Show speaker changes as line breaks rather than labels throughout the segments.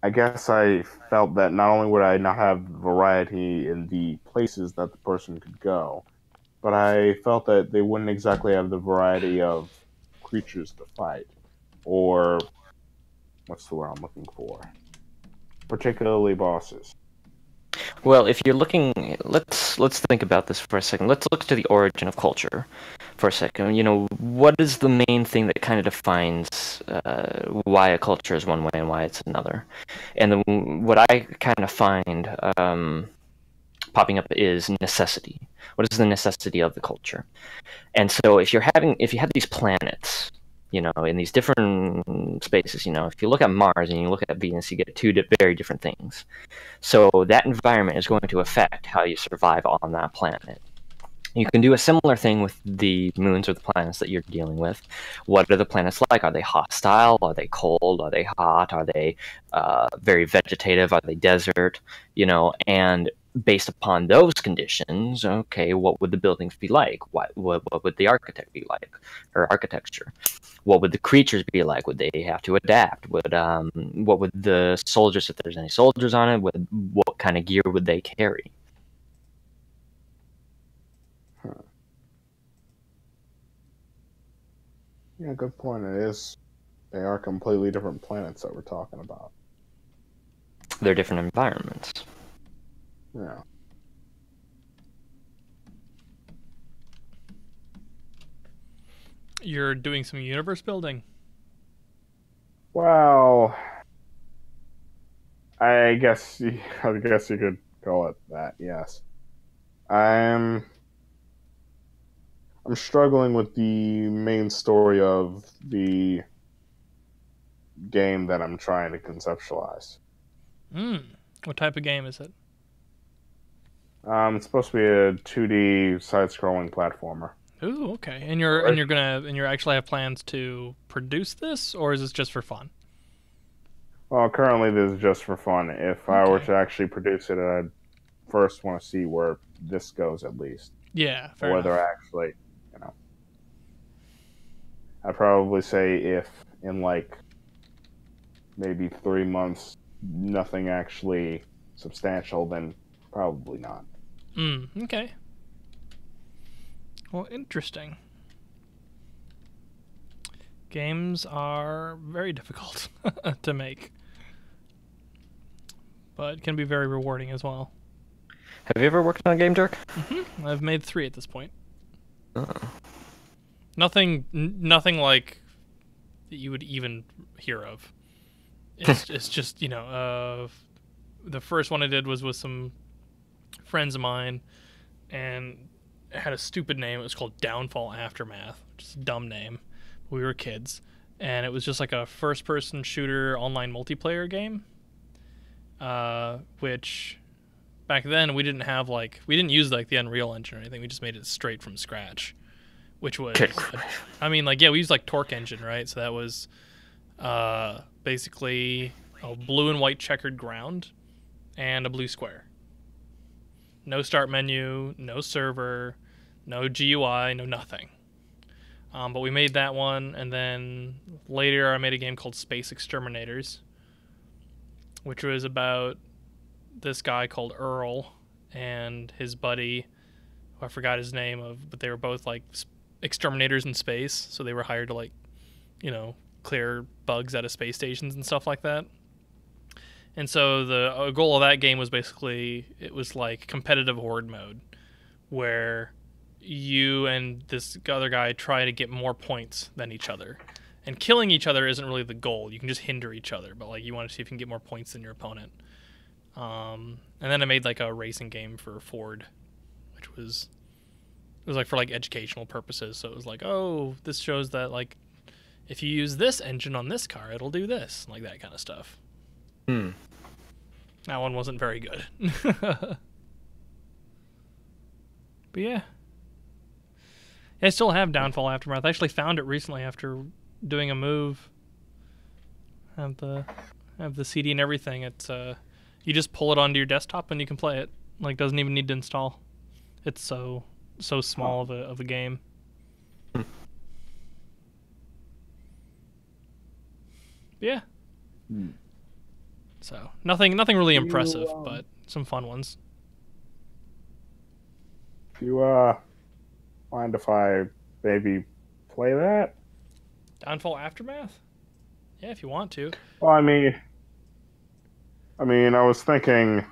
I guess I felt that not only would I not have variety in the places that the person could go, but I felt that they wouldn't exactly have the variety of creatures to fight, or what's the word I'm looking for? Particularly bosses.
Well, if you're looking, let's think about this for a second. Let's look to the origin of culture for a second. You know, what is the main thing that kind of defines why a culture is one way and why it's another? And what I kind of find popping up is necessity. What is the necessity of the culture? And so if you have these planets, you know, in these different spaces, you know, if you look at Mars and you look at Venus, you get two very different things. So that environment is going to affect how you survive on that planet. You can do a similar thing with the moons or the planets that you're dealing with. What are the planets like? Are they hostile? Are they cold? Are they hot? Are they very vegetative? Are they desert? You know, and based upon those conditions, okay, what would the buildings be like? What would the architect be like, or architecture? What would the creatures be like? Would they have to adapt? What would the soldiers, if there's any soldiers on it, what kind of gear would they carry?
Huh. Yeah, good point. It is. They are completely different planets that we're talking about.
They're different environments.
Yeah.
You're doing some universe building.
Well, I guess you could call it that. Yes. I'm I'm struggling with the main story of the game that I'm trying to conceptualize.
Hmm. What type of game is it?
It's supposed to be a 2D side-scrolling platformer.
Ooh, okay.
Right.
And you actually have plans to produce this, or is this just for fun?
Well, currently this is just for fun. If I were
Okay.
to actually produce it, I'd first want to see where this goes at least,
Yeah,
or
fair
whether
enough.
I actually, you know, I'd probably say if in like maybe 3 months nothing actually substantial, then probably not.
Hmm. Okay. Well, interesting. Games are very difficult to make, but can be very rewarding as well.
Have you ever worked on a game, Dirk?
I've made three at this point.
Oh.
Nothing like that you would even hear of. It's just the first one I did was with some friends of mine, and it had a stupid name. It was called Downfall Aftermath, which is a dumb name. We were kids, and it was just like a first-person shooter online multiplayer game. Which back then we didn't use like the Unreal Engine or anything. We just made it straight from scratch, which
Good
was,
grief.
I mean, like yeah, we used like Torque Engine, right? So that was basically a blue and white checkered ground and a blue square. No start menu, no server, no GUI, no nothing. But we made that one, and then later I made a game called Space Exterminators, which was about this guy called Earl and his buddy, who I forgot his name of, but they were both like exterminators in space, so they were hired to like, you know, clear bugs out of space stations and stuff like that. And so the goal of that game was basically it was like competitive horde mode, where you and this other guy try to get more points than each other. And killing each other isn't really the goal. You can just hinder each other, but like you want to see if you can get more points than your opponent. And then I made like a racing game for Ford, which was it was like for like educational purposes. So it was like, oh, this shows that like if you use this engine on this car, it'll do this, like that kind of stuff.
Hmm.
That one wasn't very good. But yeah. I still have Downfall Aftermath. I actually found it recently after doing a move. Have the have the CD and everything. It's you just pull it onto your desktop and you can play it. Like doesn't even need to install. It's so
Huh.
small of a game. But yeah.
Hmm.
So nothing really
Do
impressive,
you,
but some fun ones.
do you mind if I maybe play that?
Downfall Aftermath? Yeah, if you want to.
Well, I was thinking,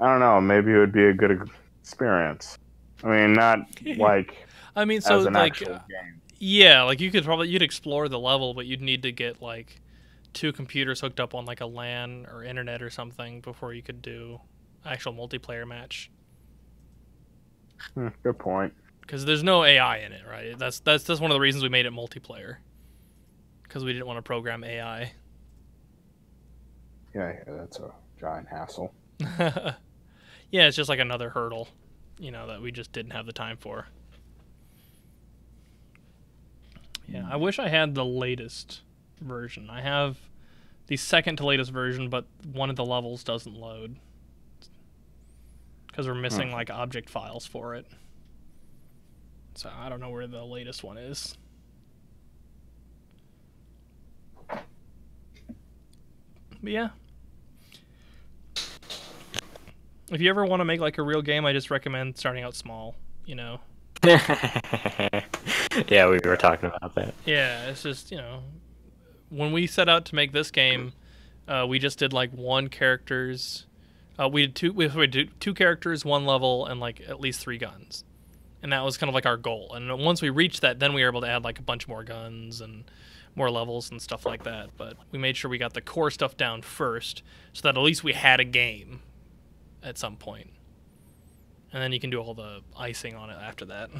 I don't know, maybe it would be a good experience. I mean, not like
I mean, so
as an
like,
actual game.
yeah, like you'd explore the level, but you'd need to get like two computers hooked up on like a LAN or internet or something before you could do actual multiplayer match.
Good point.
Because there's no AI in it, right? That's one of the reasons we made it multiplayer. Because we didn't want to program AI.
Yeah, that's a giant hassle.
Yeah, it's just like another hurdle, that we just didn't have the time for. Yeah, I wish I had the latest version. I have the second to latest version, but one of the levels doesn't load. Because we're missing like object files for it. So I don't know where the latest one is. But yeah. If you ever want to make like a real game, I just recommend starting out small,
Yeah, we were talking about that.
Yeah, it's just, when we set out to make this game, we just did like one character's we did two characters, one level, and like at least 3 guns. And that was kind of like our goal. And once we reached that, then we were able to add like a bunch more guns and more levels and stuff like that. But we made sure we got the core stuff down first so that at least we had a game at some point. And then you can do all the icing on it after that.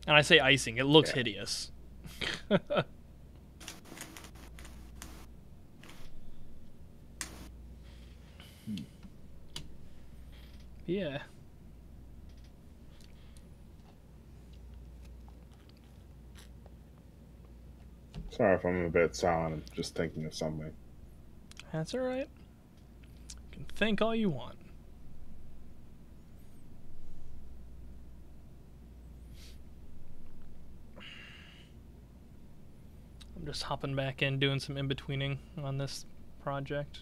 And I say icing, it looks hideous. Yeah.
Sorry if I'm a bit silent. I'm just thinking of something.
That's alright. You can think all you want. I'm just hopping back in, doing some in-betweening on this project.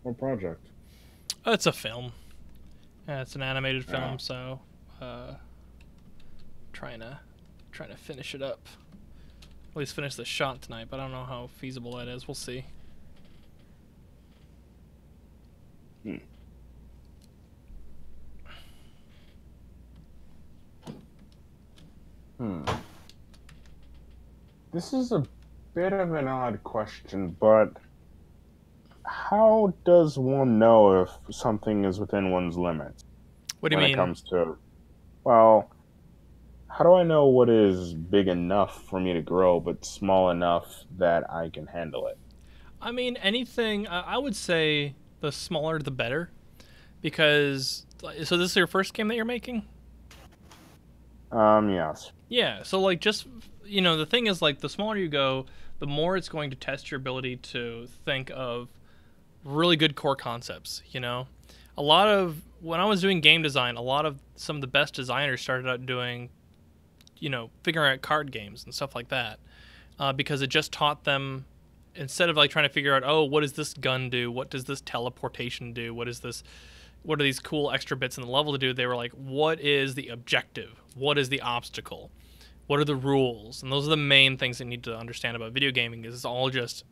What project?
It's a film. It's an animated film, so trying to finish it up. At least finish the shot tonight, but I don't know how feasible that is. We'll see.
This is a bit of an odd question, but how does one know if something is within one's limits?
What do you
when
mean?
it comes to, well, how do I know what is big enough for me to grow, but small enough that I can handle it?
I mean, anything. I would say the smaller the better, because. So this is your first game that you're making?
Yes.
Yeah. So like, just the thing is like, the smaller you go, the more it's going to test your ability to think of really good core concepts. A lot of when I was doing game design, a lot of some of the best designers started out doing, figuring out card games and stuff like that, because it just taught them, instead of like trying to figure out, oh, what does this gun do? What does this teleportation do? What are these cool extra bits in the level to do? They were like, what is the objective? What is the obstacle? What are the rules? And those are the main things that you need to understand about video gaming. Is it's all just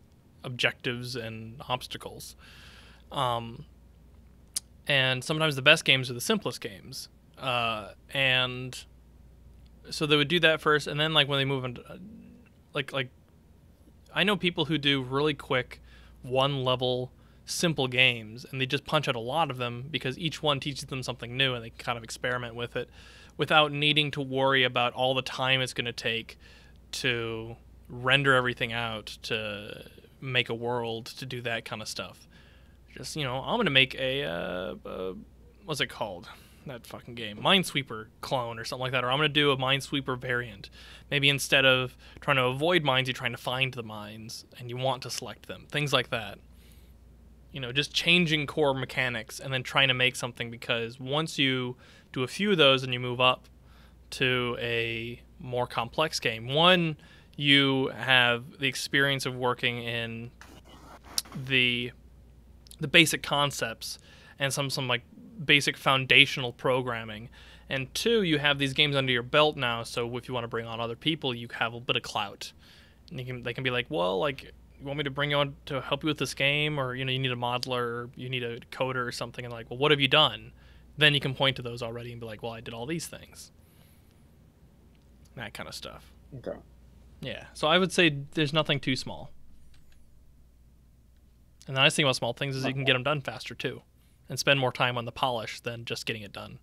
objectives and obstacles. And sometimes the best games are the simplest games. And so they would do that first, and then like when they move on, like I know people who do really quick, one level, simple games, and they just punch out a lot of them because each one teaches them something new, and they kind of experiment with it without needing to worry about all the time it's going to take to render everything out, to make a world, to do that kind of stuff. Just, I'm going to make what's it called? That fucking game. Minesweeper clone or something like that. Or I'm going to do a Minesweeper variant. Maybe instead of trying to avoid mines, you're trying to find the mines, and you want to select them. Things like that. Just changing core mechanics and then trying to make something, because once you do a few of those and you move up to a more complex game. One, you have the experience of working in the basic concepts and some like basic foundational programming. And two, you have these games under your belt now, so if you want to bring on other people, you have a bit of clout. And they can be like, well, like, you want me to bring you on to help you with this game, or you need a modeler, or you need a coder or something, and like, well, what have you done? Then you can point to those already and be like, well, I did all these things. That kind of stuff.
Okay.
Yeah, so I would say there's nothing too small. And the nice thing about small things is you can get them done faster too, and spend more time on the polish than just getting it done.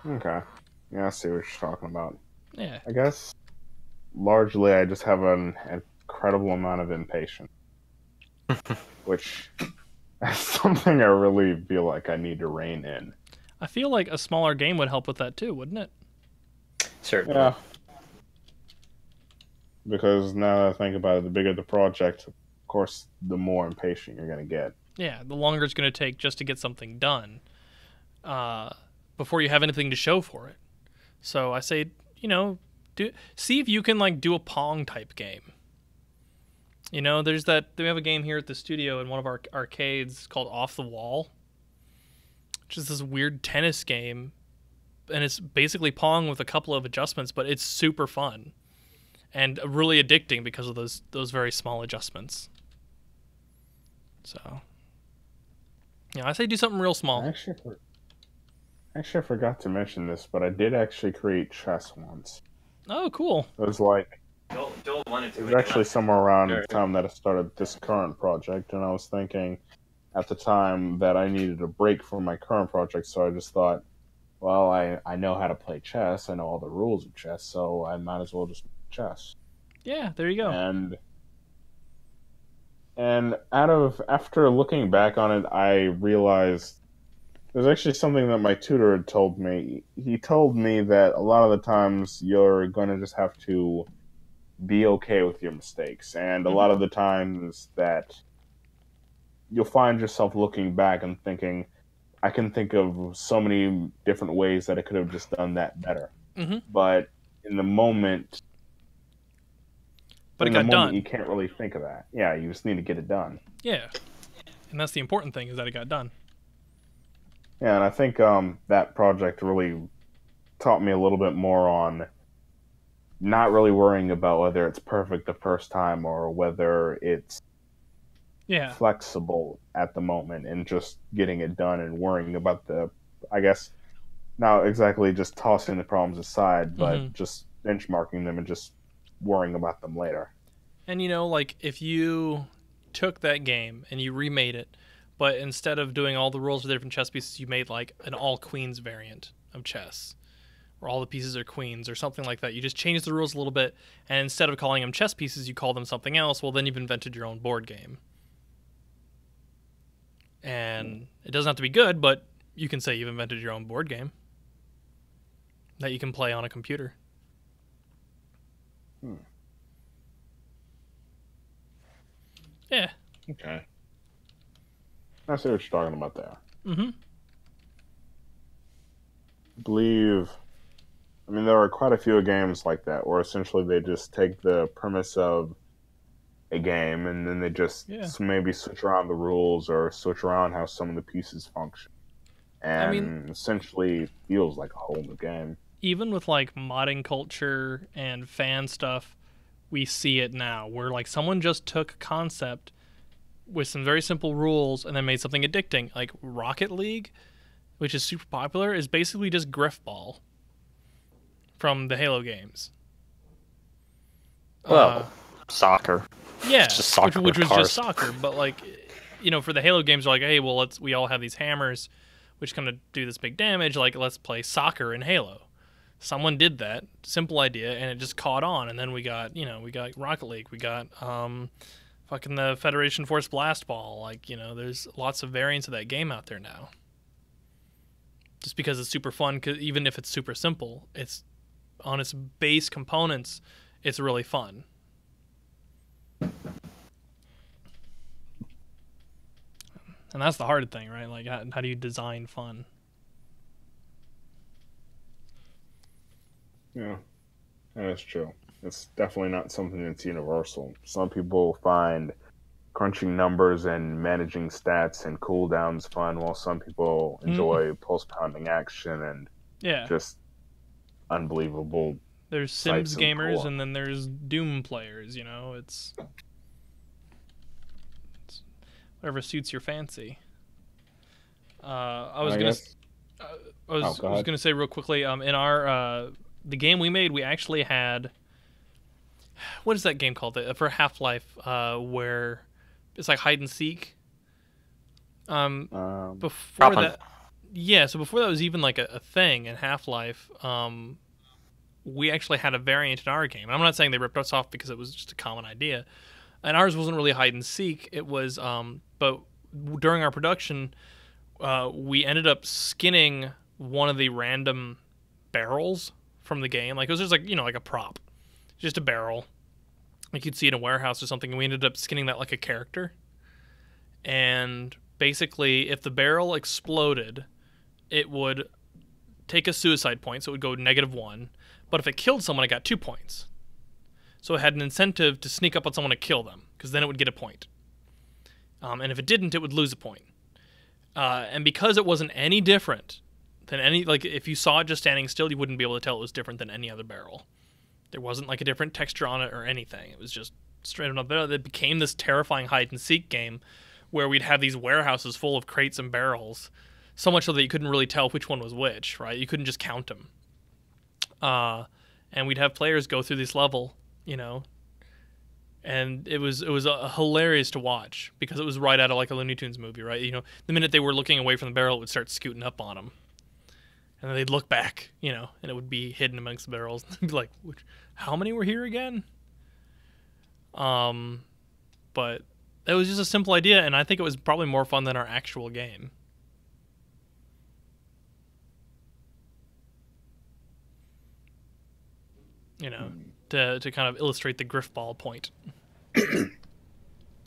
Okay. Yeah, I see what you're talking about.
Yeah.
I guess largely I just have an incredible amount of impatience, which is something I really feel like I need to rein in.
I feel like a smaller game would help with that too, wouldn't it?
Certainly.
Yeah. Because now that I think about it, the bigger the project, of course, the more impatient you're going to get.
Yeah, the longer it's going to take just to get something done before you have anything to show for it. So I say, see if you can like do a Pong type game. There's we have a game here at the studio in one of our arcades called Off the Wall, which is this weird tennis game, and it's basically Pong with a couple of adjustments, but it's super fun and really addicting because of those very small adjustments. So, I say do something real small.
Actually, I forgot to mention this, but I did actually create chess once.
Oh, cool.
It was like,
Joel wanted to.
it was actually somewhere around the time that I started this current project, and I was thinking at the time that I needed a break from my current project, so I just thought, well, I know how to play chess, I know all the rules of chess, so I might as well just play chess.
Yeah, there you go.
And after looking back on it, I realized there's actually something that my tutor had told me. He told me that a lot of the times you're going to just have to be okay with your mistakes. And a lot of the times that you'll find yourself looking back and thinking, I can think of so many different ways that I could have just done that better.
Mm-hmm.
But in the moment...
But it got done.
You can't really think of that. Yeah, you just need to get it done.
Yeah. And that's the important thing, is that it got done.
Yeah, and I think that project really taught me a little bit more on not really worrying about whether it's perfect the first time or whether it's flexible at the moment, and just getting it done and worrying about I guess, not exactly just tossing the problems aside, but just benchmarking them and just worrying about them later.
And like if you took that game and you remade it, but instead of doing all the rules for the different chess pieces, you made like an all queens variant of chess, where all the pieces are queens or something like that. You just change the rules a little bit, and instead of calling them chess pieces, you call them something else. Well, then you've invented your own board game. And it doesn't have to be good, but you can say you've invented your own board game that you can play on a computer. Yeah.
Okay. I see what you're talking about there.
Mm-hmm.
I mean, there are quite a few games like that, where essentially they just take the premise of a game and then they just maybe switch around the rules or switch around how some of the pieces function. And essentially feels like a whole new game.
Even with like modding culture and fan stuff, we see it now, where like someone just took a concept with some very simple rules and then made something addicting. Like Rocket League, which is super popular, is basically just Griffball from the Halo games.
Well, soccer.
Yeah,
just soccer
which was
cars.
just soccer. But like, for the Halo games, they're like, hey, well, we all have these hammers, which kind of do this big damage. Like, let's play soccer in Halo. Someone did that simple idea, and it just caught on. And then we got Rocket League, we got fucking the Federation Force Blast Ball. Like, there's lots of variants of that game out there now. Just because it's super fun, 'cause even if it's super simple, it's on its base components, it's really fun. And that's the hard thing, right? Like, how do you design fun?
Yeah, that's true. It's definitely not something that's universal. Some people find crunching numbers and managing stats and cooldowns fun, while some people enjoy pulse pounding action and
Yeah.
just unbelievable
There's Sims
sights and
gamers,
core.
and then there's Doom players. It's whatever suits your fancy. I was
I
gonna,
guess.
I was,
Go
I was
ahead.
gonna say real quickly. In our the game we made, we actually had, what is that game called? For Half-Life, where it's like hide and seek. Before
Prop hunt.
that, yeah. So before that was even like a thing in Half-Life, we actually had a variant in our game. And I'm not saying they ripped us off because it was just a common idea. And ours wasn't really hide and seek. It was, but during our production, we ended up skinning one of the random barrels from the game. Like it was just like like a prop, just a barrel, like you'd see in a warehouse or something. And we ended up skinning that like a character. And basically, if the barrel exploded, it would take a suicide point, so it would go -1. But if it killed someone, it got 2 points. So it had an incentive to sneak up on someone to kill them, because then it would get a point. And if it didn't, it would lose a point. And because it wasn't any different than any, like if you saw it just standing still, you wouldn't be able to tell it was different than any other barrel. There wasn't like a different texture on it or anything. It was just straight up. It became this terrifying hide and seek game where we'd have these warehouses full of crates and barrels, so much so that you couldn't really tell which one was which, right? You couldn't just count them. And we'd have players go through this level, and it was hilarious to watch because it was right out of like a Looney Tunes movie, right? The minute they were looking away from the barrel, it would start scooting up on them, and then they'd look back, and it would be hidden amongst the barrels. They'd be like, how many were here again? But it was just a simple idea, and I think it was probably more fun than our actual game. To kind of illustrate the griffball point.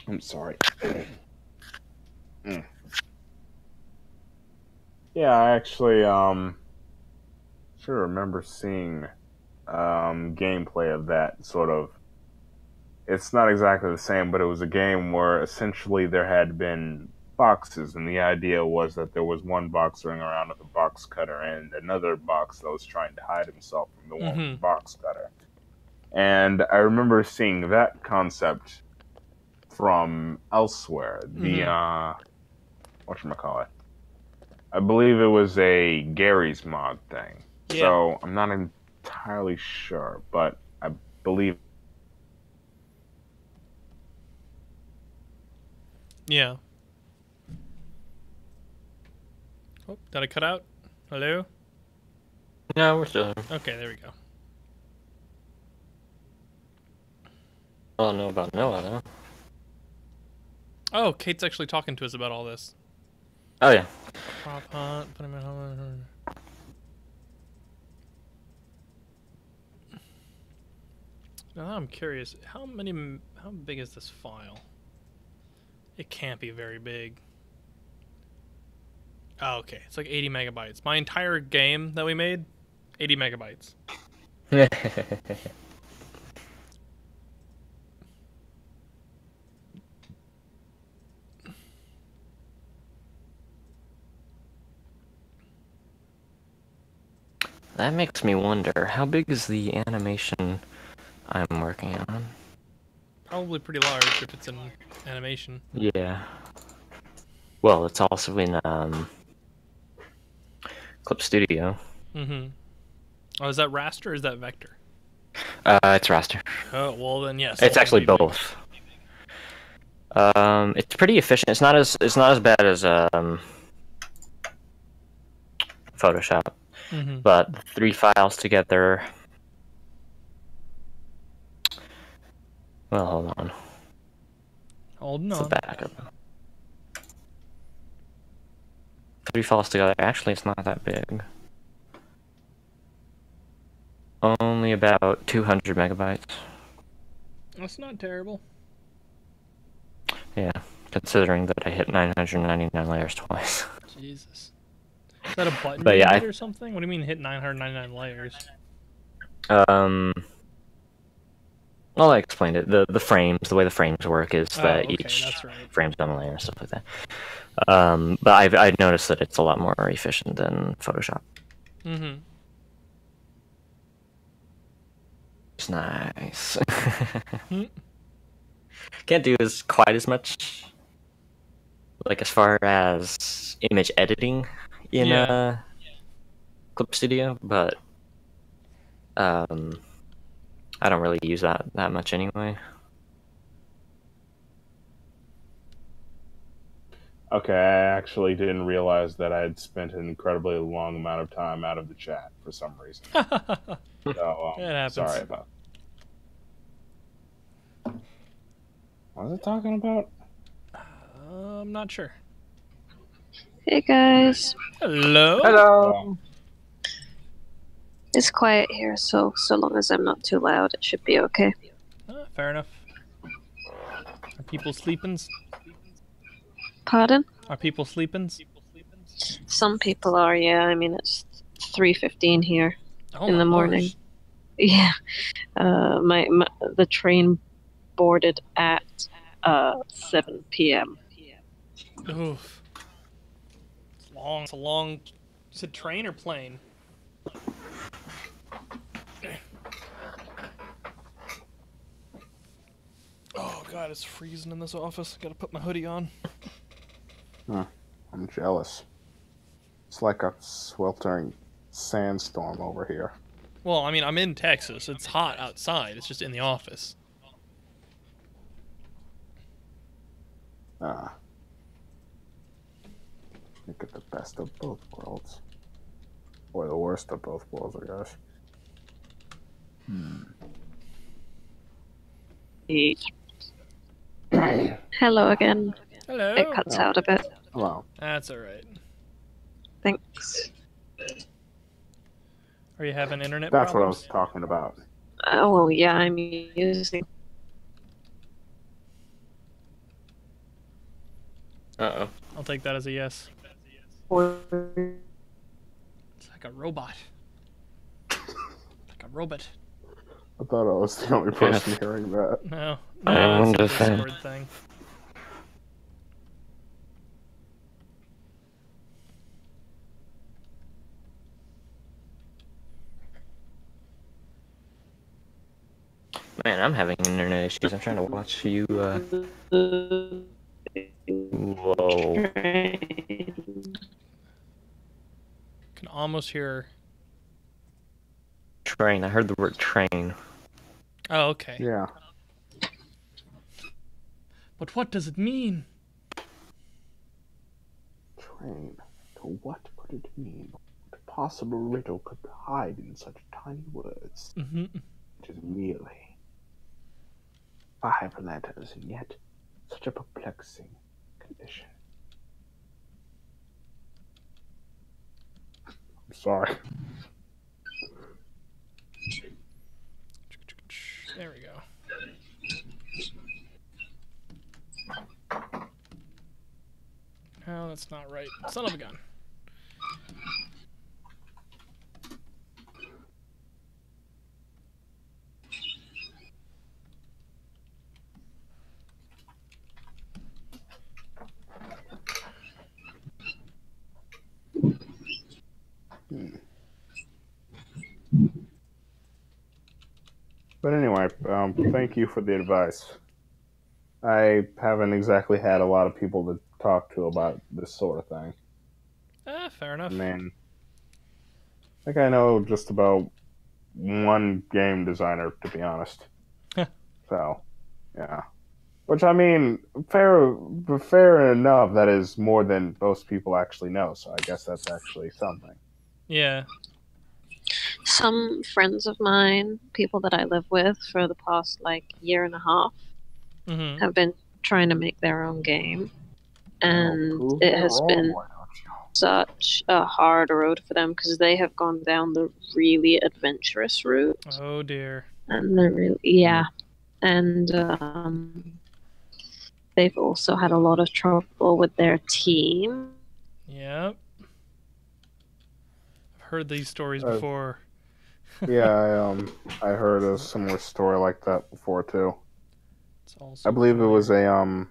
I'm sorry. Yeah, I actually sure remember seeing gameplay of that sort of. It's not exactly the same, but it was a game where essentially there had been boxes, and the idea was that there was one box running around with a box cutter and another box that was trying to hide himself from the one with the box cutter. And I remember seeing that concept from elsewhere. The whatchamacallit? I believe it was a Gary's mod thing.
Yeah.
So I'm not entirely sure, but I believe.
Yeah. Oh, did I cut out? Hello?
No, we're still here.
Okay, there we go.
I don't know about Noah, though.
Oh, Kate's actually talking to us about all this.
Oh, yeah.
Prop hunt, put him in home. Now I'm curious, how big is this file? It can't be very big. Oh, okay, it's like 80 megabytes. My entire game that we made, 80 megabytes.
That makes me wonder, how big is the animation I'm working on?
Probably pretty large if it's in animation.
Yeah. Well, it's also in Clip Studio.
Oh, is that raster or is that vector?
It's raster.
Oh, well then yes.
It's actually both. It's pretty efficient. It's not as bad as Photoshop. But the 3 files together. Well, hold on.
Holding
It's
on.
the backup. 3 files together. Actually, it's not that big. Only about 200 megabytes.
That's not terrible.
Yeah. considering that I hit 999 layers twice.
Jesus. Is that a button
But
you
yeah,
hit or something? What do you mean hit 999 layers?
Well, I explained it. The frames, the way the frames work is
Oh,
that
okay,
each
that's right.
frame's on a layer and stuff like that. But I've noticed that it's a lot more efficient than Photoshop.
Mm-hmm.
It's nice. Can't do quite as much, like as far as image editing in Clip Studio, but I don't really use that much anyway.
Okay, I actually didn't realize that I had spent an incredibly long amount of time out of the chat for some reason. So,
It happens.
sorry about that. What was it talking about?
I'm not sure.
Hey guys,
Hello?
Hello!
it's quiet here, so long as I'm not too loud, it should be okay.
Fair enough. Are people sleeping?
Pardon?
Are people sleeping?
Some people are, yeah. I mean, it's 3:15 here
Oh
in
my
the morning.
gosh.
Yeah. The train boarded at 7 p.m.
Oof. It's long. It's a long. Is it train or plane? Oh god, it's freezing in this office. I gotta put my hoodie on.
I'm jealous. It's like a sweltering sandstorm over here.
Well, I mean, I'm in Texas. It's hot outside. It's just in the office.
You get the best of both worlds. Or the worst of both worlds, I guess.
Hello again.
Hello.
It cuts out a bit.
Hello.
That's alright.
Thanks.
Are you having internet
That's what I
problems?
was talking about.
Oh, well, yeah, I'm using.
Uh-oh.
I'll take that as a yes.
It's
It's like a robot. Like a robot.
I thought I was the only person hearing that.
No.
I
No, it's a
wonder if I-
Discord thing.
Man, I'm having internet issues. I'm trying to watch you, Whoa.
Can almost hear.
Train. I heard the word train.
Oh, okay.
Yeah.
But what does it mean?
Train. To what could it mean? What possible riddle could hide in such tiny words?
Mm-hmm.
It is merely 5 letters, and yet such a perplexing condition. I'm sorry.
There we go. No, that's not right. Son of a gun.
But anyway, thank you for the advice. I haven't exactly had a lot of people to talk to about this sort of thing.
Fair enough.
I mean, I think I know just about one game designer, to be honest. So, yeah. Which, I mean, fair enough, that is more than most people actually know, so I guess that's actually something.
Yeah.
Some friends of mine, people that I live with for the past year and a half,
Mm-hmm.
have been trying to make their own game, and
Prove
it
me
has
wrong,
been
why don't you?
such a hard road for them because they have gone down the really adventurous route,
Oh dear.
and they're really and they've also had a lot of trouble with their team.
Yep. I've heard these stories
Uh,
before.
yeah, I heard a similar story like that before too.
It's also
I believe
familiar.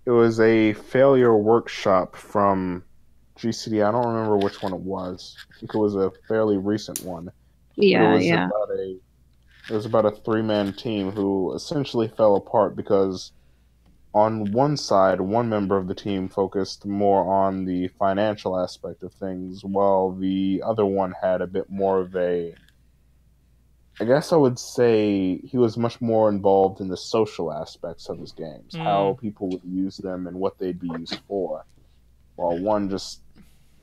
it was a failure workshop from GCD. I don't remember which one it was. I think it was a fairly recent one, but
Yeah, yeah.
it was about a three-man team who essentially fell apart because on one side, one member of the team focused more on the financial aspect of things, while the other one had a bit more of a, I guess I would say he was much more involved in the social aspects of his games,
Mm.
how people would use them and what they'd be used for, while one just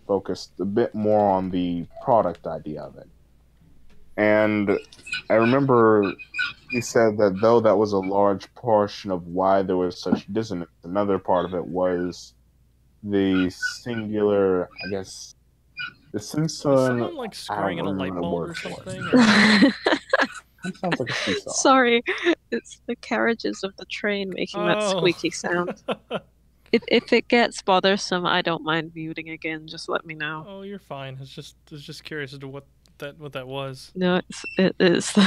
focused a bit more on the product idea of it. And I remember he said that though that was a large portion of why there was such dissonance, another part of it was the singular, I guess, the
Is
Simpson.
someone like
I don't
screwing in a light
remember the
bulb
word
or
for it.
something? Or...
It sounds like a seesaw.
Sorry, it's the carriages of the train making that
Oh.
squeaky sound. If it gets bothersome, I don't mind muting again. Just let me know.
Oh, you're fine. I was just curious as to what that was.
No, it is the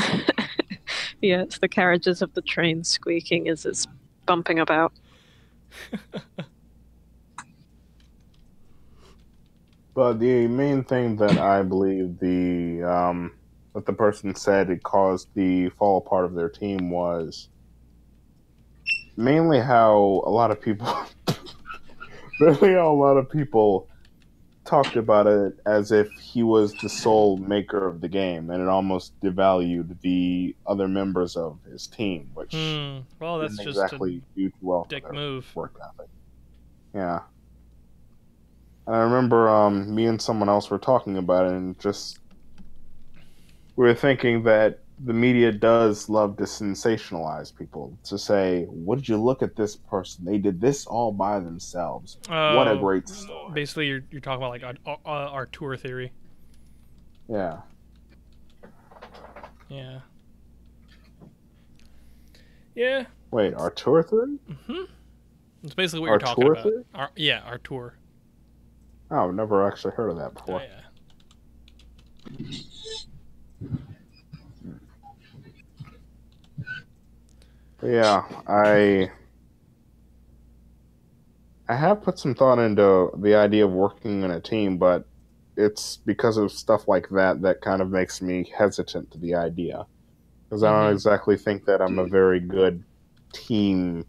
yeah, it's the carriages of the train squeaking as it's bumping about.
But the main thing that I believe that the person said it caused the fall apart of their team was mainly how a lot of people, mainly how a lot of people talked about it as if he was the sole maker of the game, and it almost devalued the other members of his team, which
Well, that's
didn't
just a
exactly do too well for
dick
their
move.
work ethic. Yeah. And I remember me and someone else were talking about it, and just we were thinking that the media does love to sensationalize people, to say, "Would you look at this person? They did this all by themselves. What a
Oh,
great story!"
basically you're talking about like our tour theory.
Yeah.
Yeah. Yeah.
Wait, Artur theory?
It's basically what you're talking
Artur
about.
theory?
Our tour.
Oh, I've never actually heard of that
Oh,
before.
yeah.
But yeah, I have put some thought into the idea of working in a team, but it's because of stuff like that that kind of makes me hesitant to the idea. Because I don't exactly think that I'm a very good team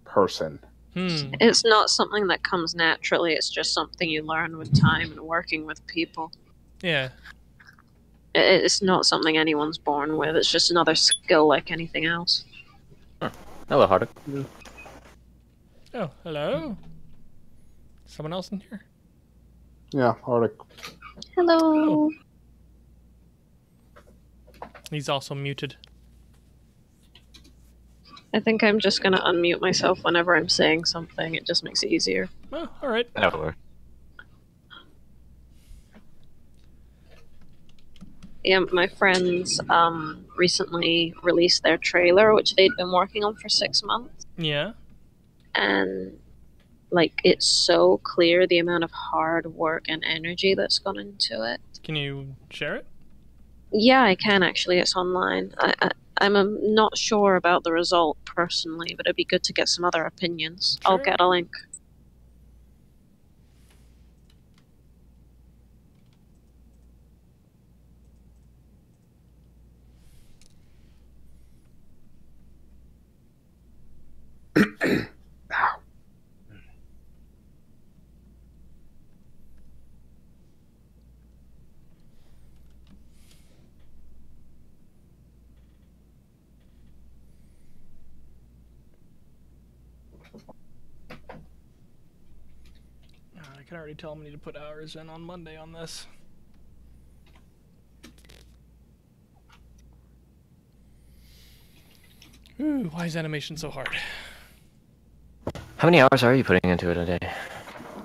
person.
It's not something that comes naturally. It's just something you learn with time and working with people.
Yeah.
It's not something anyone's born with. It's just another skill like anything else.
Hello, Hardik.
Oh, hello. Someone else in here?
Yeah, Arctic.
Hello.
He's also muted.
I think I'm just gonna unmute myself whenever I'm saying something. It just makes it easier.
Oh, all right.
That'll work.
Yeah, my friends recently released their trailer, which they'd been working on for 6 months,
Yeah.
and like it's so clear the amount of hard work and energy that's gone into it.
Can you share it?
Yeah, I can actually. It's online. I'm not sure about the result personally, but it'd be good to get some other opinions. I'll
Sure.
get a link.
I can already tell him I need to put hours in on Monday on this. Ooh, why is animation so hard?
How many hours are you putting into it a day?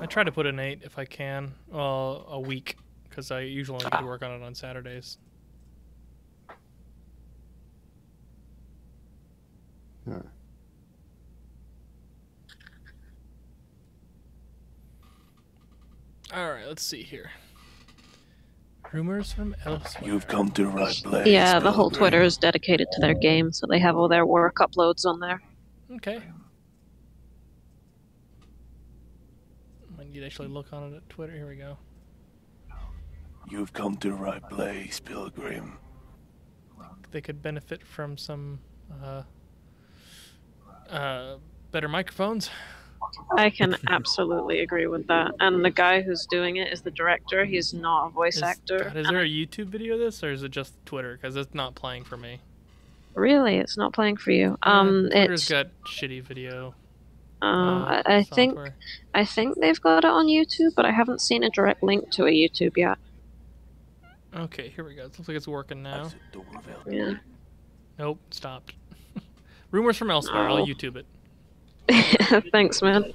I try to put in 8 if I can. Well, a week, because I usually only get to work on it on Saturdays. All right, let's see here. Rumors from elsewhere.
You've come to the right place.
Yeah, the whole
Pilgrim.
Twitter is dedicated to their game, so they have all their work uploads on there.
Okay. Might need to actually look on it at Twitter. Here we go.
You've come to the right place, Pilgrim.
They could benefit from some better microphones.
I can absolutely agree with that. And the guy who's doing it is the director. He's not a voice actor.
God, is there a YouTube video of this, or is it just Twitter? Because it's not playing for me.
Really, it's not playing for you.
Twitter's
It's
got shitty video.
I think
software.
they've got it on YouTube, but I haven't seen a direct link to a YouTube yet.
Okay, here we go. It looks like it's working now.
Yeah.
Nope, stopped. Rumors from elsewhere.
Oh.
I'll YouTube it.
Thanks, man.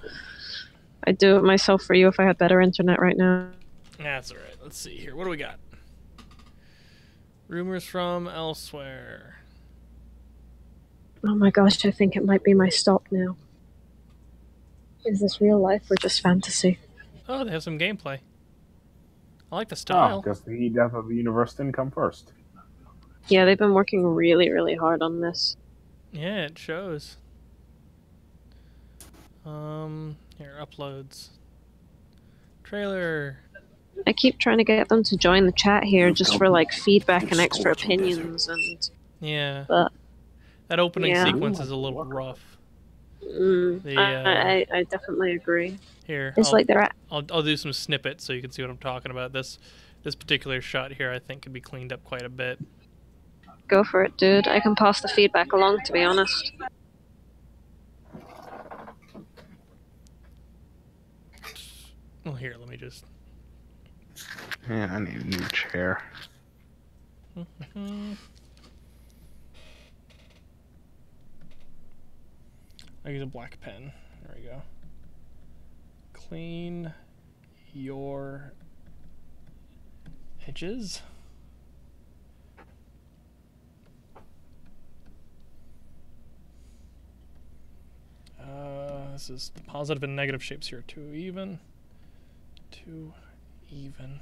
I'd do it myself for you if I had better internet right now.
That's alright. Let's see here. What do we got? Rumors from elsewhere.
Oh my gosh, I think it might be my stop now. Is this real life or just fantasy?
Oh, they have some gameplay. I like the
Oh,
style.
because the death of the universe didn't come first.
Yeah, they've been working really, really hard on this.
Yeah, it shows. Here, uploads. Trailer.
I keep trying to get them to join the chat here
You've
just
come
for like feedback
to
and extra
scorching desert.
opinions and
Yeah.
but
That opening
Yeah.
sequence is a little rough. The,
I definitely agree.
Here,
It's like they're at
I'll do some snippets so you can see what I'm talking about. This particular shot here, I think, could be cleaned up quite a bit.
go for it, dude. I can pass the feedback along, to be honest.
Well, here, let me just.
Yeah, I need a new chair.
I use a black pen. There we go. Clean your edges. This is the positive and negative shapes here. Too even. Too even.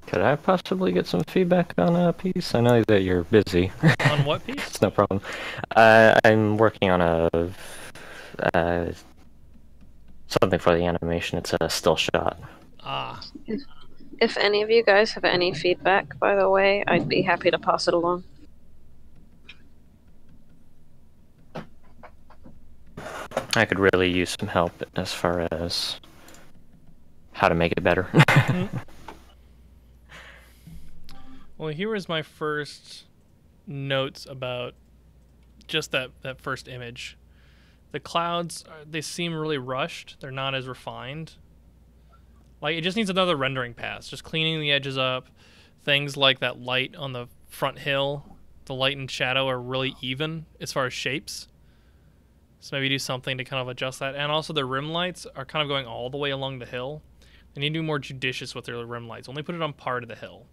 Could I possibly get some feedback on a piece? I know that you're busy.
On what piece?
It's no problem. I'm working on a something for the animation. It's a still shot.
Ah.
If any of you guys have any feedback, by the way, I'd be happy to pass it along.
I could really use some help as far as how to make it better.
Well, here is my first notes about just that first image. The clouds, they seem really rushed. They're not as refined. Like, it just needs another rendering pass. Just cleaning the edges up. Things like that light on the front hill, the light and shadow are really even as far as shapes. So maybe do something to kind of adjust that. And also the rim lights are kind of going all the way along the hill. They need to be more judicious with their rim lights. Only put it on part of the hill.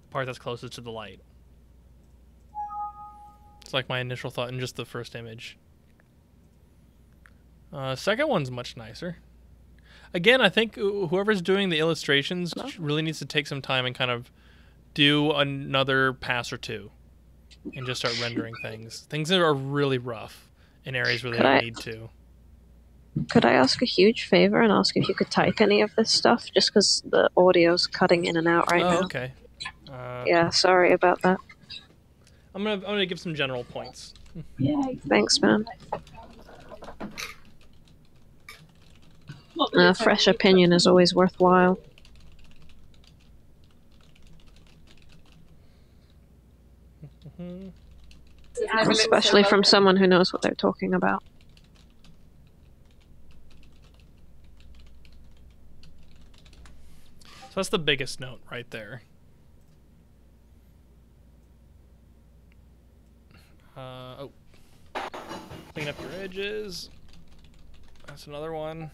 The part that's closest to the light. It's like my initial thought in just the first image. Second one's much nicer. Again, I think whoever's doing the illustrations really needs to take some time and kind of do another pass or two. And just start rendering things. Things that are really rough in areas where they don't need to.
Could I ask a huge favor and ask if you could type any of this stuff? Just because the audio's cutting in and out right now.
Okay.
Yeah, sorry about that.
I'm gonna give some general points.
Thanks, man. A fresh opinion is always worthwhile. Especially from someone who knows what they're talking about.
So that's the biggest note right there. Clean up your edges. That's another one.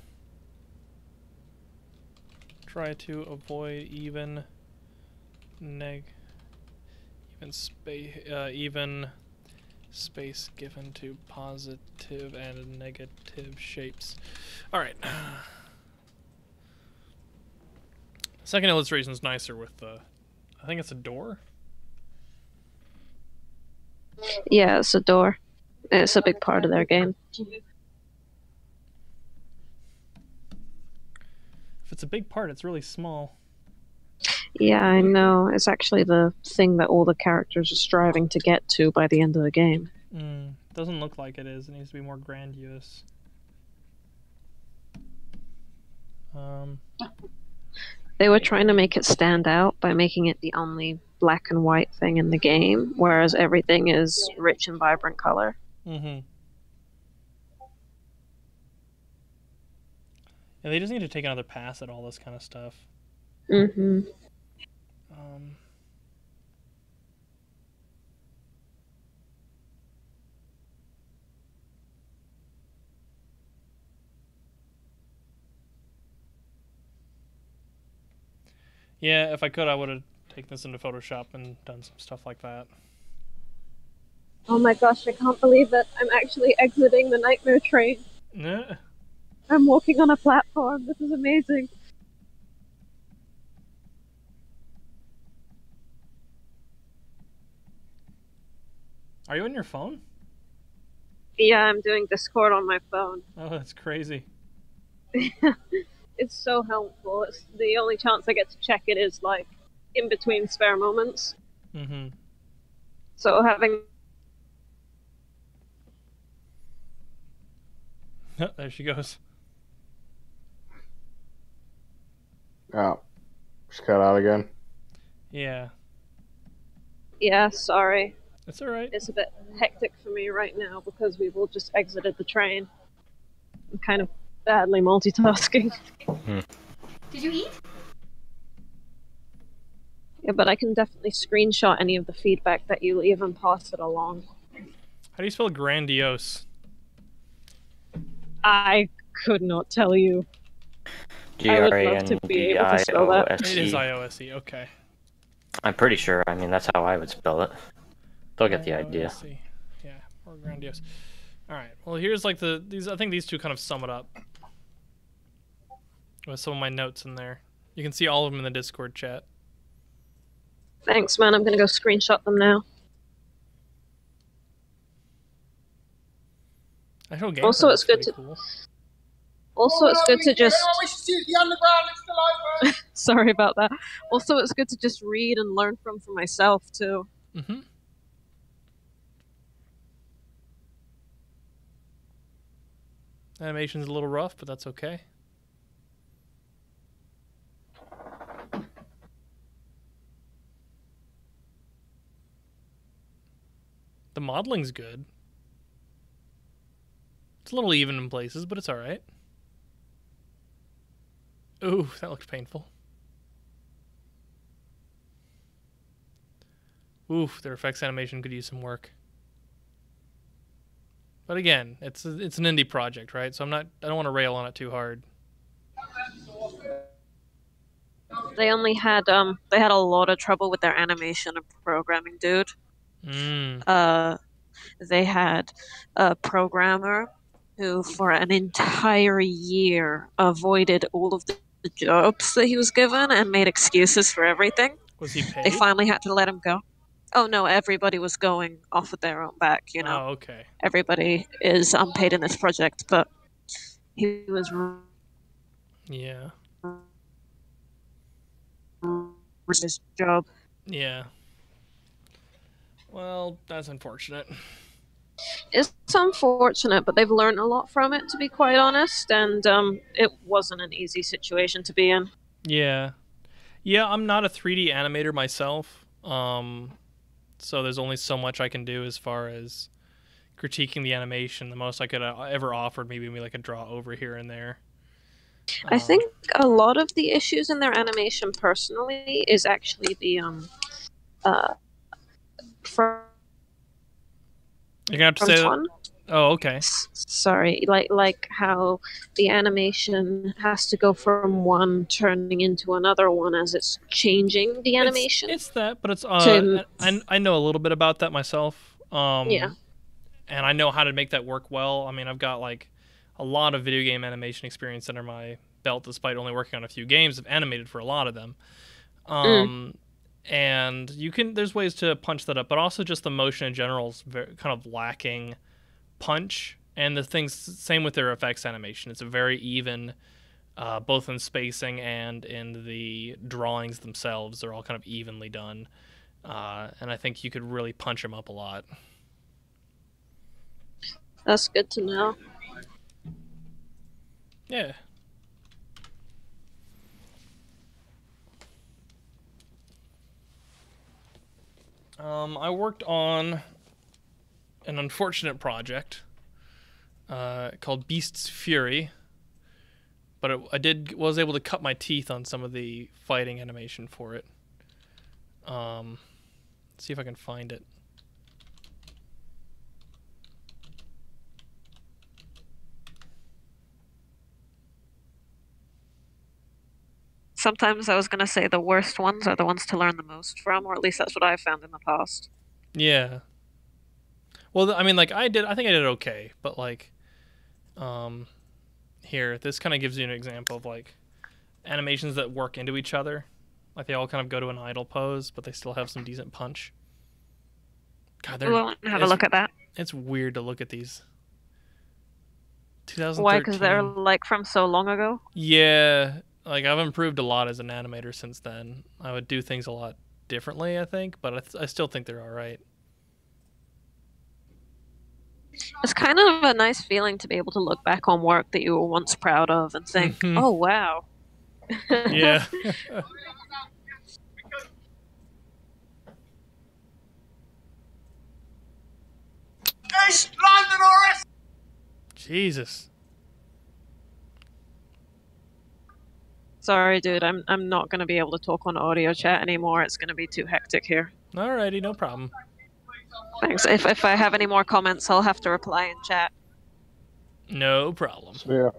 Try to avoid even and even space given to positive and negative shapes. All right. Second illustration is nicer with the, I think it's a door.
Yeah, it's a door. It's a big part of their game.
If it's a big part, it's really small.
Yeah, I know. It's actually the thing that all the characters are striving to get to by the end of the game.
Doesn't look like it is. It needs to be more grandiose.
They were trying to make it stand out by making it the only black and white thing in the game, whereas everything is rich and vibrant color.
Yeah, they just need to take another pass at all this kind of stuff. Yeah, if I could, I would have taken this into Photoshop and done some stuff like that.
Oh my gosh, I can't believe it. I'm actually exiting the nightmare train.
Nah.
I'm walking on a platform. This is amazing.
Are you on your phone?
Yeah, I'm doing Discord on my phone.
Oh, that's crazy.
It's so helpful. It's the only chance I get to check it is like in between spare moments. So having
there she goes.
Oh, just cut out again.
Yeah.
Yeah, sorry.
It's alright.
It's a bit hectic for me right now because we've all just exited the train. I'm kind of badly multitasking.
Did you eat?
Yeah, but I can definitely screenshot any of the feedback that you leave and pass it along.
How do you spell grandiose?
I could not tell you. I would love to be able to spell that.
It is IOSE, okay.
I'm pretty sure. I mean, that's how I would spell it. They'll get the idea.
IOSE. Yeah, or grandiose. Alright, well here's like these. I think these two kind of sum it up. With some of my notes in there. You can see all of them in the Discord chat.
Thanks, man. I'm gonna go screenshot them now.
Actual gameplay
Also, it's good
looks
to.
pretty cool.
Also, it's good to just. Sorry about that. Also, it's good to just read and learn from for myself too.
Animation's a little rough, but that's okay. The modeling's good. It's a little even in places, but it's alright. Ooh, that looked painful. Oof, their effects animation could use some work. But again, it's an indie project, right? So I don't want to rail on it too hard.
They only had they had a lot of trouble with their animation and programming, dude. They had a programmer who for an entire year avoided all of the jobs that he was given and made excuses for everything.
Was he paid?
They finally had to let him go. Oh no, everybody was going off of their own back, you know.
Oh, okay.
Everybody is unpaid in this project, but he was
Yeah.
his job.
Yeah. Well, that's unfortunate.
It's unfortunate, but they've learned a lot from it, to be quite honest, and it wasn't an easy situation to be in.
Yeah. Yeah, I'm not a 3D animator myself, so there's only so much I can do as far as critiquing the animation. The most I could ever offer maybe like a draw over here and there.
I think a lot of the issues in their animation, personally, is actually the
You're gonna have to say that. Oh, okay.
Sorry, like how the animation has to go from one turning into another one as it's changing the animation.
It's that, but it's
To
I know a little bit about that myself.
yeah.
And I know how to make that work well. I mean, I've got like a lot of video game animation experience under my belt, despite only working on a few games. I've animated for a lot of them. And there's ways to punch that up, but also just the motion in general is kind of lacking punch. And the things, same with their effects animation. It's a very even, both in spacing and in the drawings themselves. They're all kind of evenly done. And I think you could really punch them up a lot.
That's good to know.
Yeah. I worked on an unfortunate project called Beast's Fury, but was able to cut my teeth on some of the fighting animation for it. See if I can find it.
Sometimes I was gonna say the worst ones are the ones to learn the most from, or at least that's what I've found in the past.
Yeah. Well, I mean, like I think I did okay, but like, here, this kind of gives you an example of like animations that work into each other. Like they all kind of go to an idle pose, but they still have some decent punch. God,
We'll have a look at that.
It's weird to look at these. 2013.
Why? Because they're like from so long ago.
Yeah, like I've improved a lot as an animator since then. I would do things a lot differently, I think, but I still think they're all right.
It's kind of a nice feeling to be able to look back on work that you were once proud of and think, "Oh wow."
Yeah. Jesus.
Sorry, dude. I'm not going to be able to talk on audio chat anymore. It's going to be too hectic here.
Alrighty, no problem.
Thanks. If I have any more comments, I'll have to reply in chat.
No problem.
Yeah.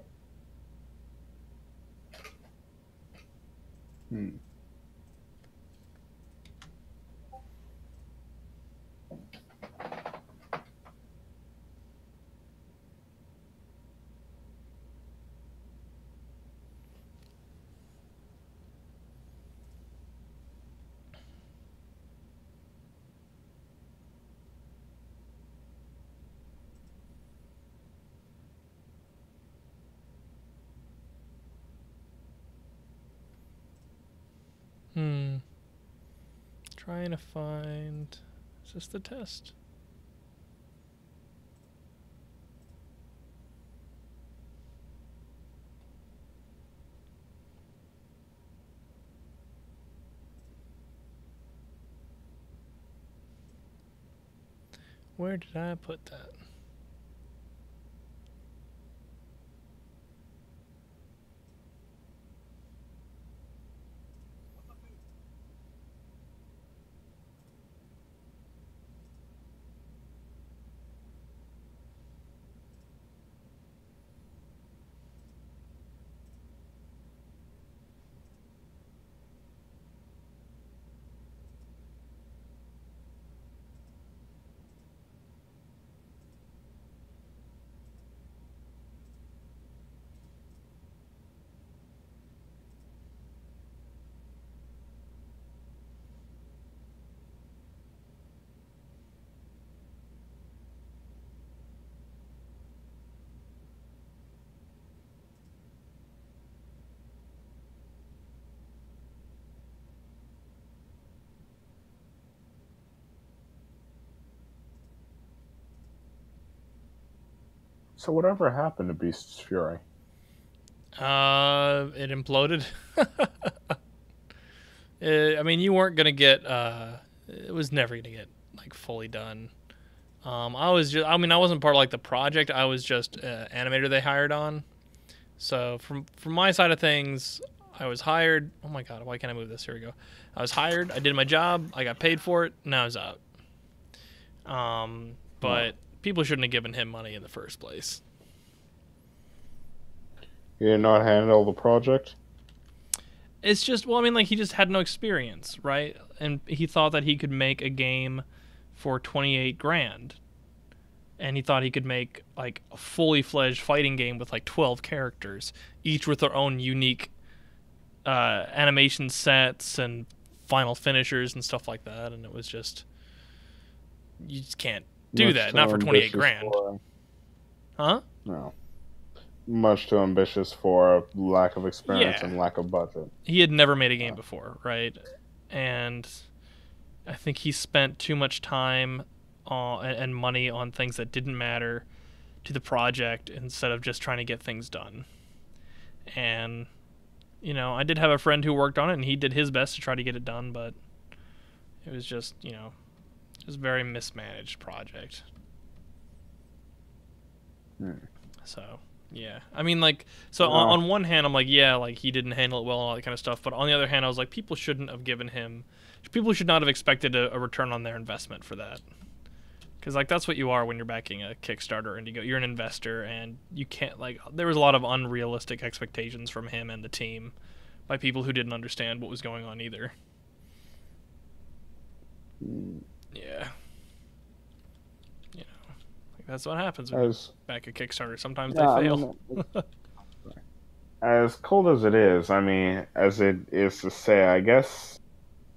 Trying to find... Is this the test? Where did I put that?
So whatever happened to Beast's Fury?
It imploded. I mean, you weren't gonna get. It was never gonna get like fully done. I wasn't part of like the project. I was just animator they hired on. So from my side of things, I was hired. Oh my god, why can't I move this? Here we go. I was hired. I did my job. I got paid for it. Now it's out. But people shouldn't have given him money in the first place.
He did not handle the project.
It's just, well, I mean, like, he just had no experience, right? And he thought that he could make a game for 28 grand. And he thought he could make, like, a fully fledged fighting game with, like, 12 characters, each with their own unique animation sets and final finishers and stuff like that. And it was just, you just can't do
Much
that,
too
not for 28
ambitious
grand.
for-
Huh?
No. Much too ambitious for lack of experience
Yeah.
and lack of budget.
He had never made a game before, right? And I think he spent too much time and money on things that didn't matter to the project instead of just trying to get things done. And, you know, I did have a friend who worked on it, and he did his best to try to get it done, but it was just, you know, it was a very mismanaged project. So, yeah. I mean, like, so on one hand, I'm like, yeah, like, he didn't handle it well and all that kind of stuff, but on the other hand, I was like, people shouldn't have given him, people should not have expected a return on their investment for that. Because, like, that's what you are when you're backing a Kickstarter and you're an investor, and you can't, like, there was a lot of unrealistic expectations from him and the team by people who didn't understand what was going on either. Yeah. You know, like, that's what happens when you back a Kickstarter. Sometimes they fail.
As cold as it is, I mean, as it is to say, I guess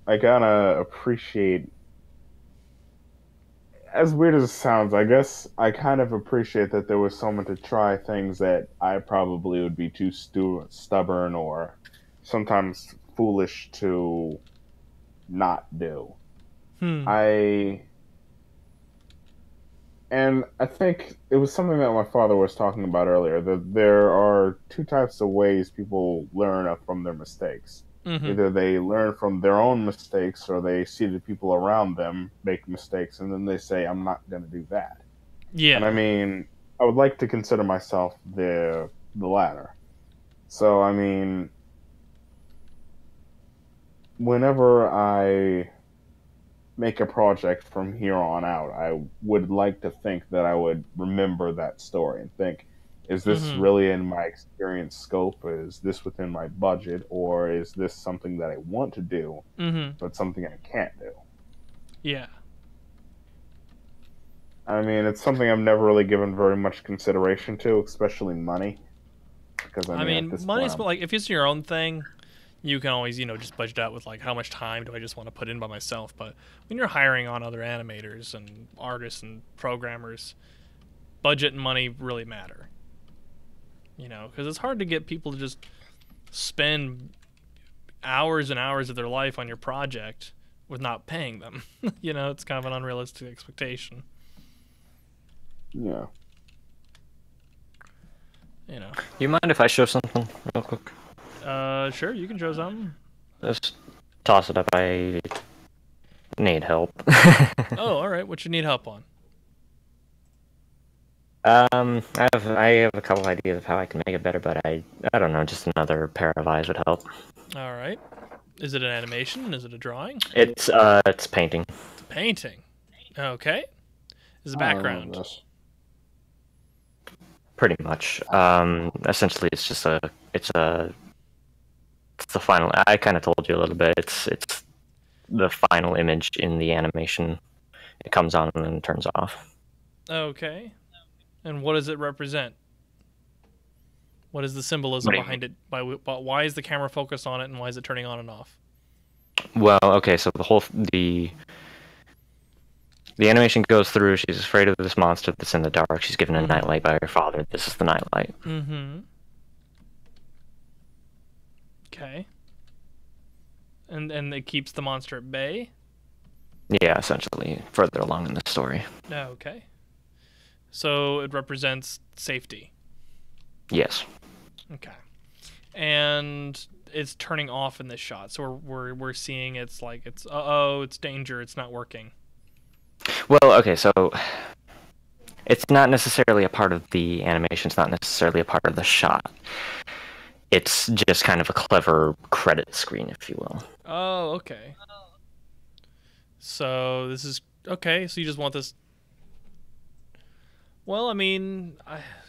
I gotta appreciate, as weird as it sounds, I guess I kind of appreciate that there was someone to try things that I probably would be too stubborn or sometimes foolish to not do. I think it was something that my father was talking about earlier, that there are two types of ways people learn from their mistakes.
Mm-hmm.
Either they learn from their own mistakes, or they see the people around them make mistakes, and then they say, I'm not going to do that.
Yeah.
And I mean, I would like to consider myself the latter. So, I mean, whenever I make a project from here on out, I would like to think that I would remember that story and think, is this really in my experience scope? Is this within my budget? Or is this something that I want to do, but something I can't do?
Yeah.
I mean, it's something I've never really given very much consideration to, especially money. Because I mean
money's, but like, if it's your own thing, you can always, you know, just budget out with, like, how much time do I just want to put in by myself. But when you're hiring on other animators and artists and programmers, budget and money really matter. You know, because it's hard to get people to just spend hours and hours of their life on your project with not paying them. You know, it's kind of an unrealistic expectation.
Yeah.
You know.
You mind if I show something real quick?
Sure, you can show something.
Just toss it up. I need help.
Oh, all right. What you need help on?
I have a couple ideas of how I can make it better, but I don't know. Just another pair of eyes would help.
All right. Is it an animation? Is it a drawing?
It's painting.
It's a painting. Okay. Is it background?
Pretty much. Essentially, it's just it's the final. I kind of told you a little bit. It's the final image in the animation. It comes on and then turns off.
Okay. And what does it represent? What is the symbolism behind it? Why is the camera focused on it, and why is it turning on and off?
Well, okay, so the animation goes through. She's afraid of this monster that's in the dark. She's given a nightlight by her father. This is the nightlight.
Mm-hmm. Okay. And it keeps the monster at bay?
Yeah, essentially, further along in the story.
Okay. So it represents safety.
Yes.
Okay. And it's turning off in this shot. So we're seeing it's like it's it's danger, it's not working.
Well, okay, so it's not necessarily a part of the animation, it's not necessarily a part of the shot. It's just kind of a clever credit screen, if you will.
Oh, okay. So this is okay, so you just want this. Well, I mean,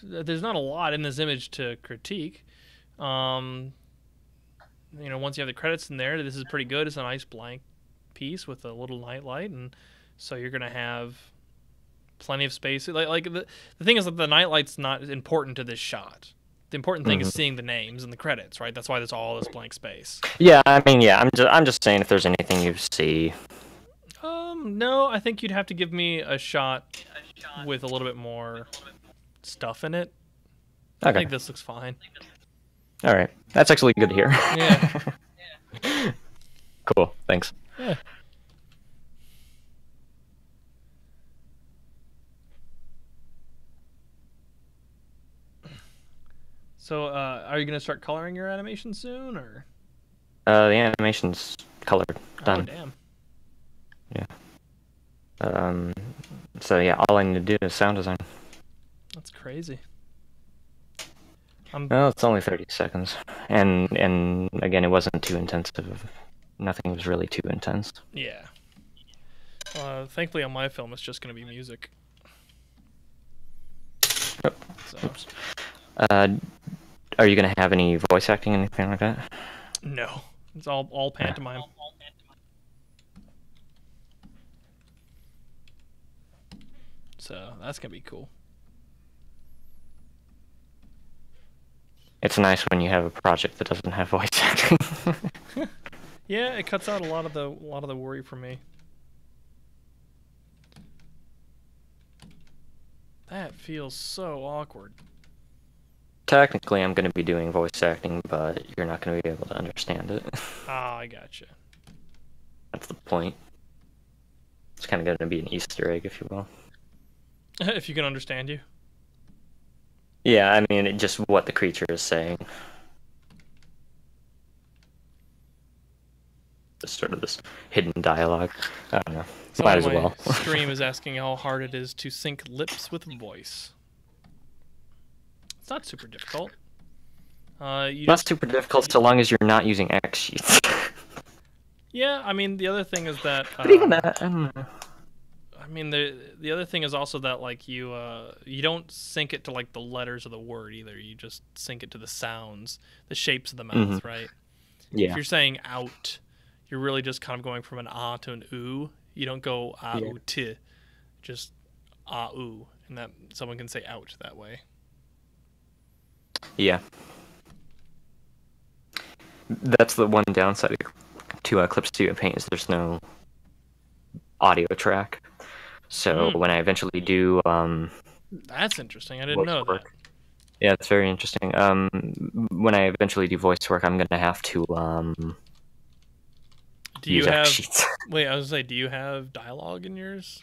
there's not a lot in this image to critique. Um, once you have the credits in there, this is pretty good. It's a nice blank piece with a little nightlight, and so you're gonna have plenty of space. The thing is that the nightlight's not important to this shot. The important thing is seeing the names and the credits, right? That's why there's all this blank space.
Yeah, I mean, yeah, I'm just saying if there's anything you see.
No, I think you'd have to give me a shot with a little bit more stuff in it.
Okay.
I think this looks fine.
All right, that's actually good to hear.
Yeah.
Cool. Thanks.
Yeah. So, are you gonna start coloring your animation soon, or?
The animation's colored. Done.
Oh, damn.
Yeah. So yeah, all I need to do is sound design.
That's crazy.
Well, it's only 30 seconds, and again, it wasn't too intensive. Nothing was really too intense.
Yeah. Thankfully, on my film, it's just gonna be music.
Yep.
So.
Are you gonna have any voice acting, anything like that?
No, it's all pantomime. So that's gonna be cool.
It's nice when you have a project that doesn't have voice acting.
Yeah, it cuts out a lot of the worry for me. That feels so awkward.
Technically, I'm going to be doing voice acting, but you're not going to be able to understand it.
Ah, I gotcha.
That's the point. It's kind of going to be an Easter egg, if you will.
If you can understand you.
Yeah, I mean, just what the creature is saying. Just sort of this hidden dialogue. I don't know. Might as well.
Stream is asking how hard it is to sync lips with voice. It's not super difficult.
Not super difficult so long as you're not using X sheets.
Yeah, I mean the other thing is that.
But even that, I don't know.
I mean the other thing is also that like you don't sync it to like the letters of the word either. You just sync it to the sounds, the shapes of the mouth, right?
Yeah.
If you're saying out, you're really just kind of going from an ah to an oo. You don't go ah oo t, just ah oo, and that someone can say out that way.
Yeah. That's the one downside to Clip Studio Paint is there's no audio track. So when I eventually do
that's interesting. I didn't know that.
Yeah, it's very interesting. When I eventually do voice work, I'm gonna have to
do you
use
have
sheets.
Wait, I was gonna say, do you have dialogue in yours?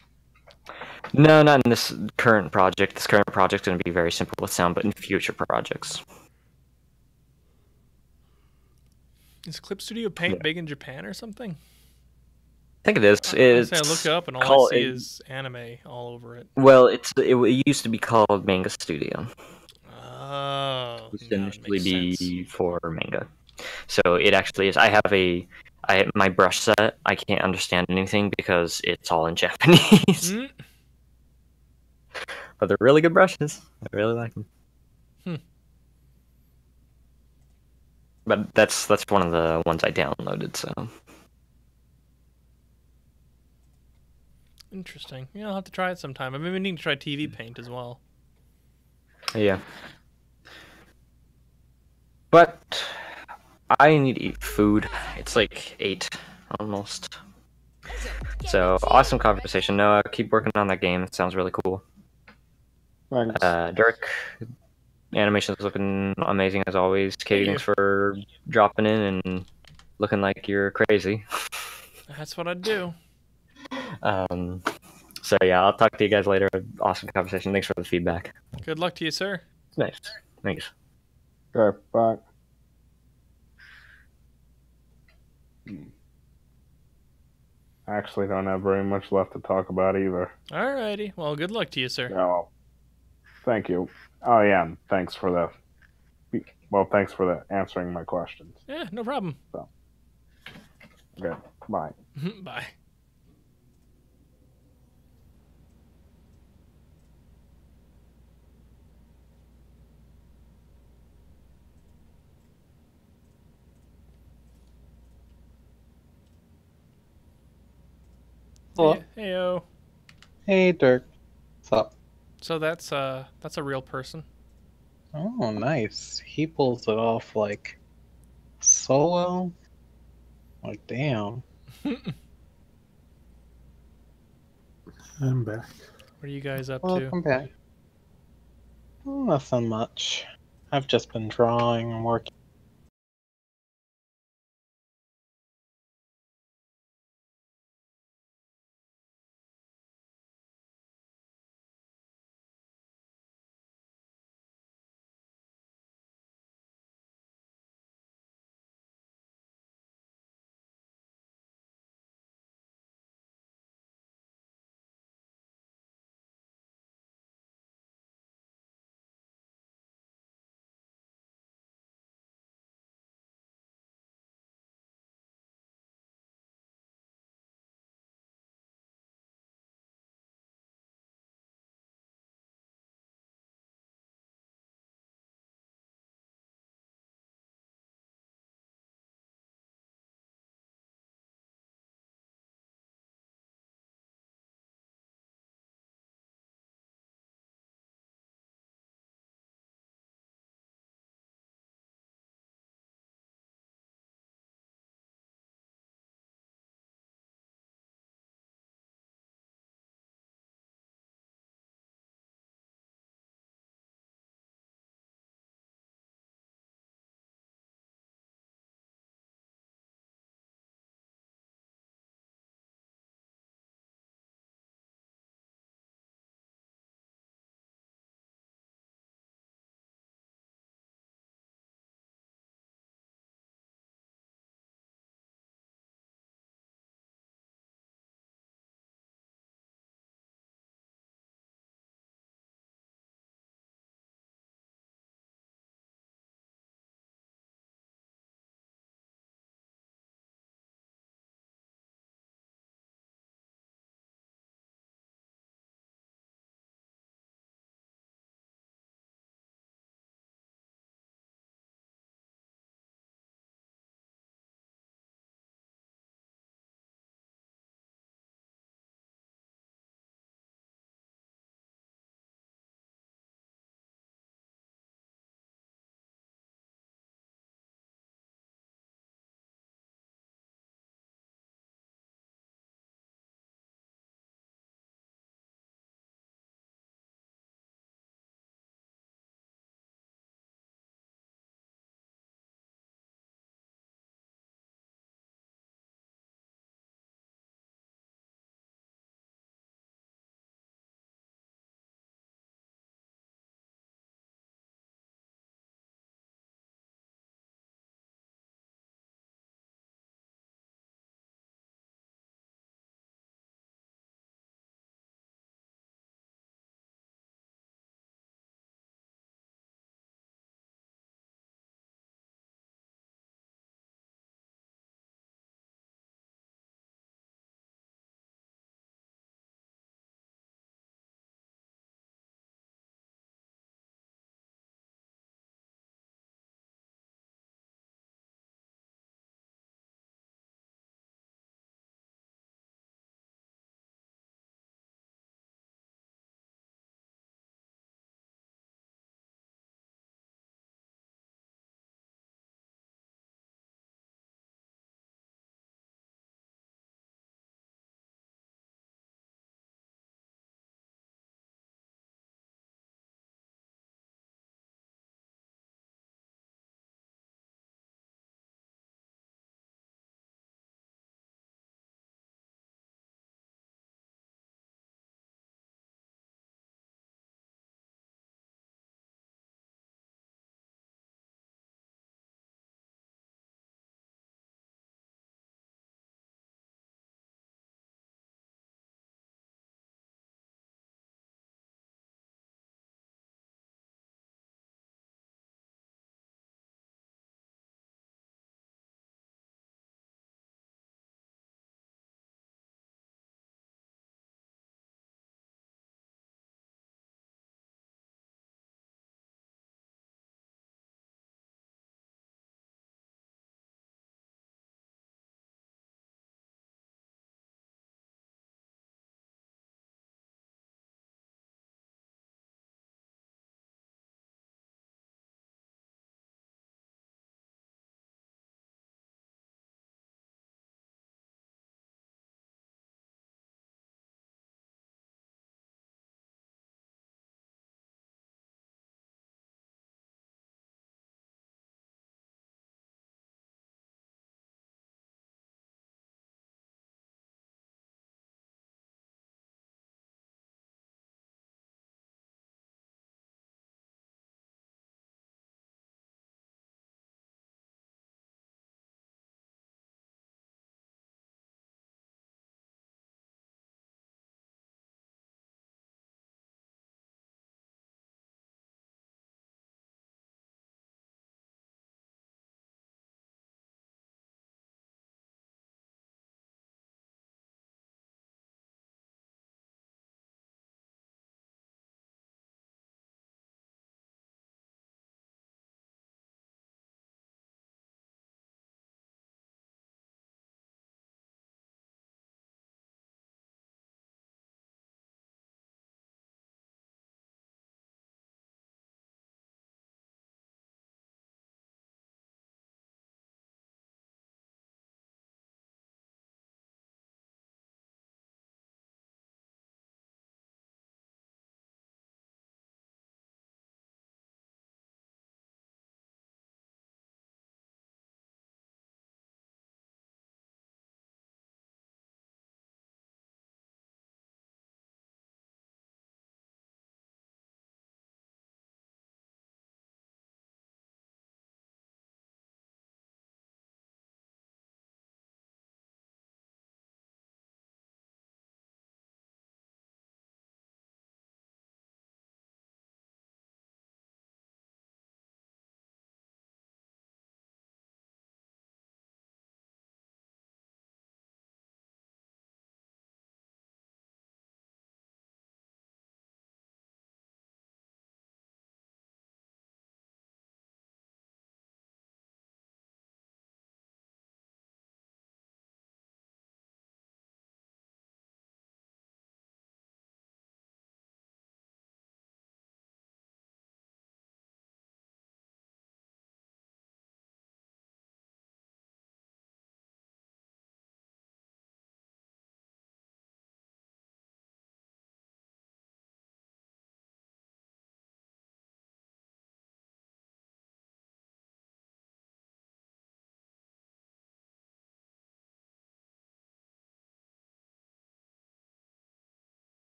No, not in this current project. This current project's gonna be very simple with sound, but in future projects.
Is Clip Studio Paint big in Japan or something?
I think it is.
I look up and all I see is anime all over it.
Well, it used to be called Manga Studio.
Oh,
It used to initially be for manga. So it actually is. I have my brush set. I can't understand anything because it's all in Japanese. But they're really good brushes. I really like them. But that's one of the ones I downloaded. So
interesting. Yeah, I'll have to try it sometime. I've been meaning to try TV Paint as well.
yeah. But I need to eat food. It's like 8 almost. So awesome conversation, Noah. Keep working on that game. It sounds really cool.
Thanks.
Dirk, animation is looking amazing as always. Katie, thanks for dropping in and looking like you're crazy.
That's what I do.
So yeah, I'll talk to you guys later. Awesome conversation. Thanks for the feedback.
Good luck to you, sir.
Nice. Thanks.
Okay, bye. I actually don't have very much left to talk about either.
Alrighty. Well, good luck to you, sir.
Yeah, well, thank you. Oh yeah, and thanks for the answering my questions.
Yeah, no problem.
So, okay, bye.
Bye.
Hello.
Heyo.
Hey, Dirk. What's up?
So that's a real person.
Oh, nice. He pulls it off like so well. Like, damn.
I'm back.
What are you guys up to?
Welcome back. Nothing much. I've just been drawing and working